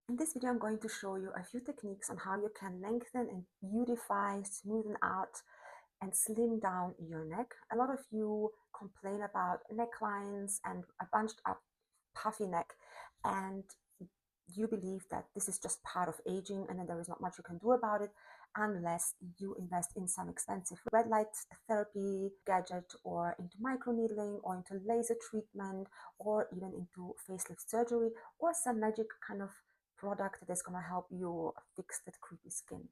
In this video, I'm going to show you a few techniques on how you can lengthen and beautify, smoothen out, and slim down your neck. A lot of you complain about necklines and a bunched up, puffy neck, and you believe that this is just part of aging and that there is not much you can do about it unless you invest in some expensive red light therapy gadget or into microneedling or into laser treatment or even into facelift surgery or some magic kind of product that is going to help you fix that creepy skin.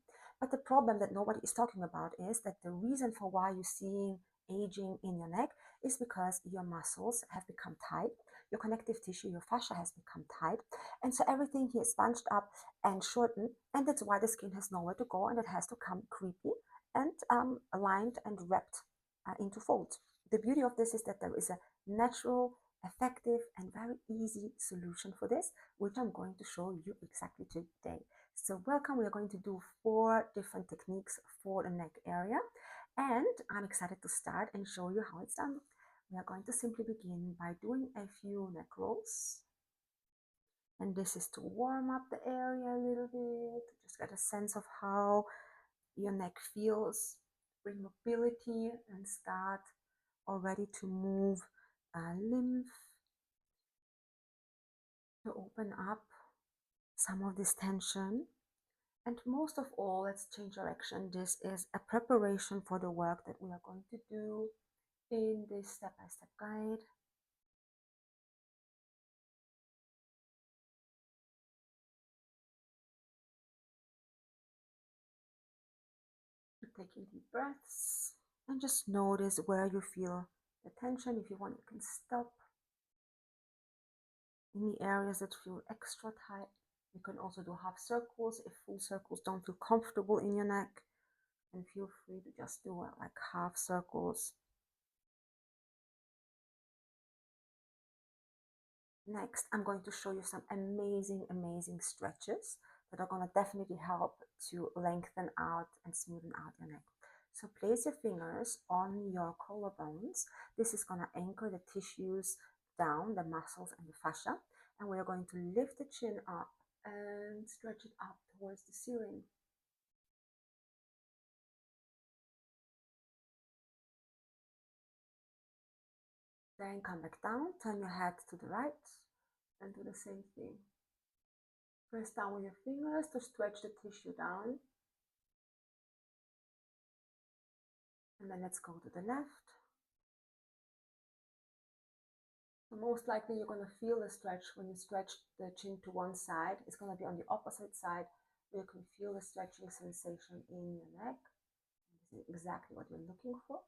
But the problem that nobody is talking about is that the reason for why you're seeing aging in your neck is because your muscles have become tight, your connective tissue, your fascia has become tight, and so everything here is bunched up and shortened, and that's why the skin has nowhere to go and it has to come creepy and aligned and wrapped into folds. The beauty of this is that there is a natural, effective, and very easy solution for this, which I'm going to show you exactly today. So welcome, we are going to do 4 different techniques for the neck area, and I'm excited to start and show you how it's done. We are going to simply begin by doing a few neck rolls. And this is to warm up the area a little bit, just get a sense of how your neck feels, bring mobility and start already to move lymph to open up some of this tension. And most of all, let's change direction. This is a preparation for the work that we are going to do in this step-by-step guide. Taking deep breaths and just notice where you feel the tension. If you want, you can stop in the areas that feel extra tight. You can also do half circles if full circles don't feel comfortable in your neck, and feel free to just do like half circles. Next, I'm going to show you some amazing stretches that are going to definitely help to lengthen out and smoothen out your neck. So place your fingers on your collarbones. This is going to anchor the tissues down, the muscles and the fascia. And we are going to lift the chin up and stretch it up towards the ceiling. Then come back down, turn your head to the right and do the same thing. Press down with your fingers to stretch the tissue down. And then let's go to the left. So most likely you're going to feel the stretch when you stretch the chin to one side. It's going to be on the opposite side where you can feel the stretching sensation in your neck. This is exactly what you're looking for.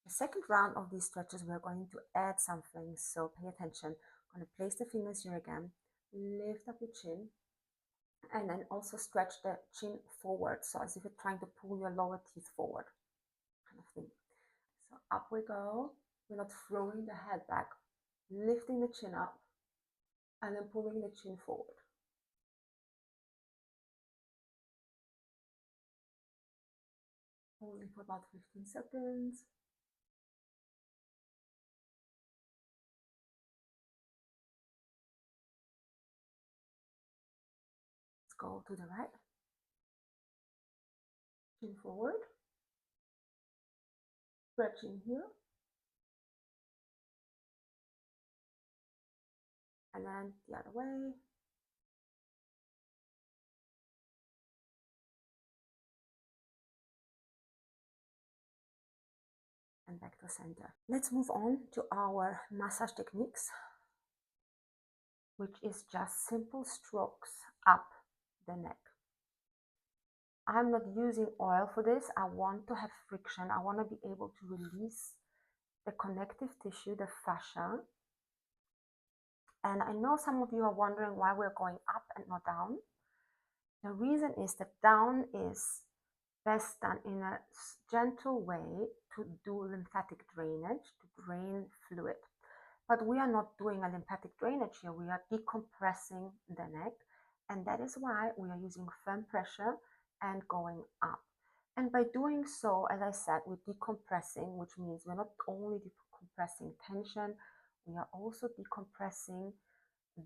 The second round of these stretches, we're going to add something, so pay attention. I'm going to place the fingers here again, lift up your chin, and then also stretch the chin forward, so as if you're trying to pull your lower teeth forward, kind of thing. So up we go. We're not throwing the head back, lifting the chin up, and then pulling the chin forward. Holding for about 15 seconds. Let's go to the right. Chin forward. Stretching here. And then the other way. And back to center. Let's move on to our massage techniques, which is just simple strokes up the neck. I'm not using oil for this. I want to have friction. I want to be able to release the connective tissue, the fascia. And I know some of you are wondering why we're going up and not down. The reason is that down is best done in a gentle way to do lymphatic drainage, to drain fluid. But we are not doing a lymphatic drainage here. We are decompressing the neck. And that is why we are using firm pressure and going up. And by doing so, as I said, we're decompressing, which means we're not only decompressing tension, we are also decompressing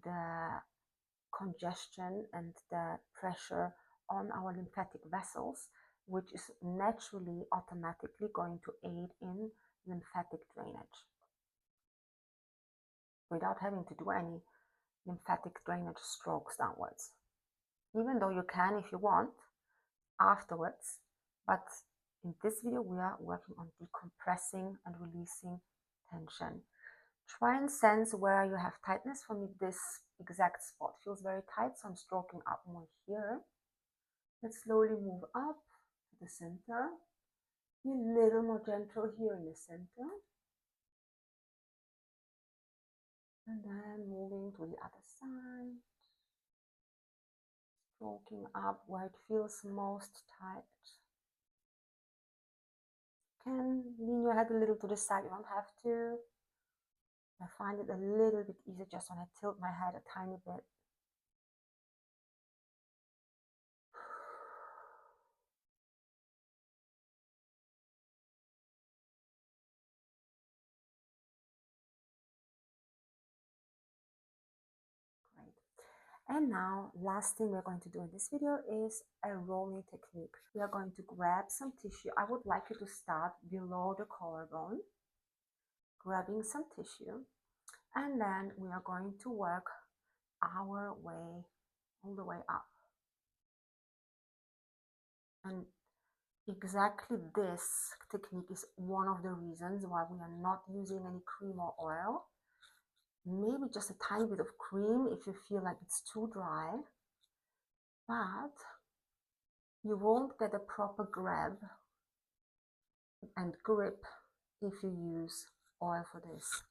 the congestion and the pressure on our lymphatic vessels, which is naturally automatically going to aid in lymphatic drainage without having to do any lymphatic drainage strokes downwards. Even though you can, if you want, afterwards, but in this video we are working on decompressing and releasing tension. Try and sense where you have tightness. For me, this exact spot feels very tight, so I'm stroking up more here. Let's slowly move up to the center. Be a little more gentle here in the center. And then moving to the other side. Stroking up where it feels most tight. Can lean your head a little to the side, you don't have to. I find it a little bit easier just when I tilt my head a tiny bit. Great. And now, last thing we're going to do in this video is a rolling technique. We are going to grab some tissue. I would like you to start below the collarbone, grabbing some tissue, and then we are going to work our way all the way up. And exactly this technique is one of the reasons why we are not using any cream or oil. Maybe just a tiny bit of cream if you feel like it's too dry, but you won't get a proper grab and grip if you use oil for this.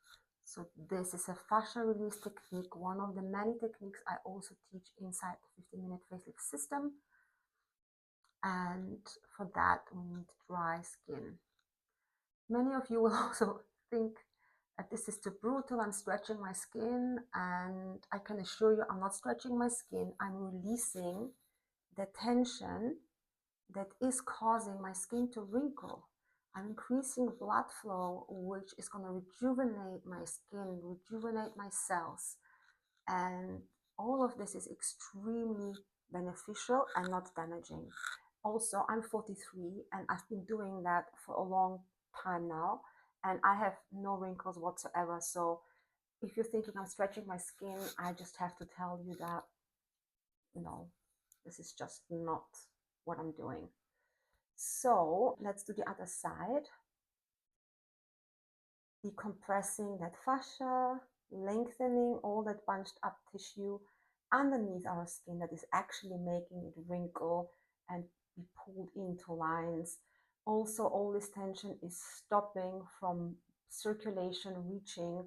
So this is a fascia release technique, one of the many techniques I also teach inside the 15-minute facelift system. And for that, we need dry skin. Many of you will also think that this is too brutal, I'm stretching my skin, and I can assure you I'm not stretching my skin, I'm releasing the tension that is causing my skin to wrinkle. I'm increasing blood flow, which is going to rejuvenate my skin, rejuvenate my cells, and all of this is extremely beneficial and not damaging. Also, I'm 43 and I've been doing that for a long time now, and I have no wrinkles whatsoever. So if you're thinking I'm stretching my skin, I just have to tell you that, this is just not what I'm doing. So let's do the other side. Decompressing that fascia, lengthening all that bunched up tissue underneath our skin that is actually making it wrinkle and be pulled into lines. Also, all this tension is stopping from circulation reaching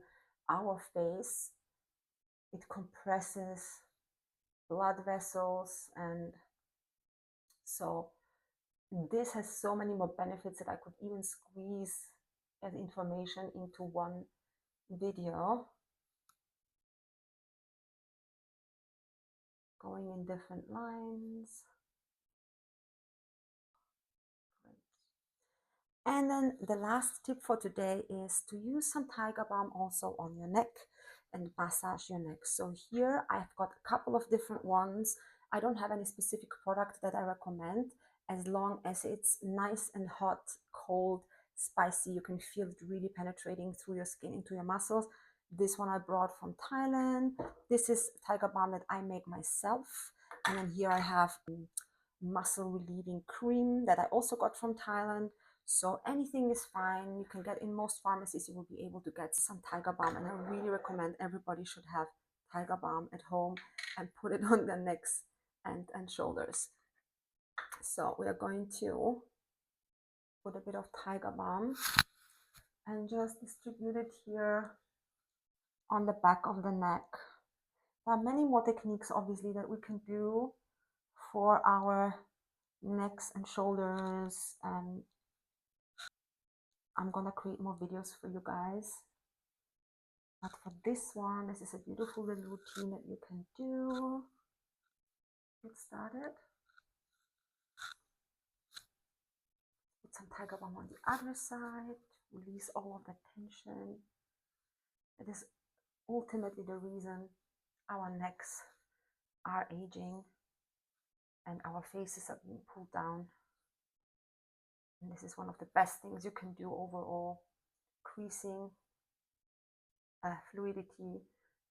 our face. It compresses blood vessels, and so this has so many more benefits that I could even squeeze as information into one video, going in different lines. Great. And then the last tip for today is to use some tiger balm also on your neck and massage your neck. So here I've got a couple of different ones. I don't have any specific product that I recommend, as long as it's nice and hot, cold, spicy. You can feel it really penetrating through your skin into your muscles. This one I brought from Thailand. This is tiger balm that I make myself. And then here I have muscle relieving cream that I also got from Thailand. So anything is fine. You can get in most pharmacies, you will be able to get some tiger balm, and I really recommend everybody should have tiger balm at home and put it on their necks and shoulders. So we are going to put a bit of tiger balm and just distribute it here on the back of the neck. There are many more techniques obviously that we can do for our necks and shoulders, and I'm gonna create more videos for you guys. But for this one, this is a beautiful little routine that you can do. Get started. Put some tiger balm on the other side. Release all of the tension. It is ultimately the reason our necks are aging and our faces are being pulled down. And this is one of the best things you can do overall, increasing fluidity,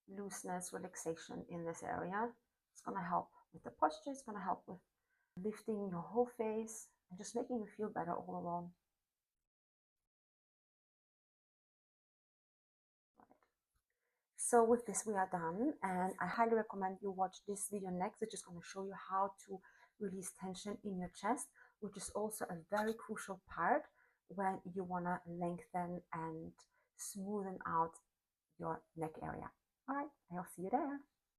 looseness, relaxation in this area. It's going to help with the posture. It's going to help with lifting your whole face and just making you feel better all along. So with this, we are done, and I highly recommend you watch this video next, which is going to show you how to release tension in your chest, which is also a very crucial part when you want to lengthen and smoothen out your neck area. All right, I'll see you there.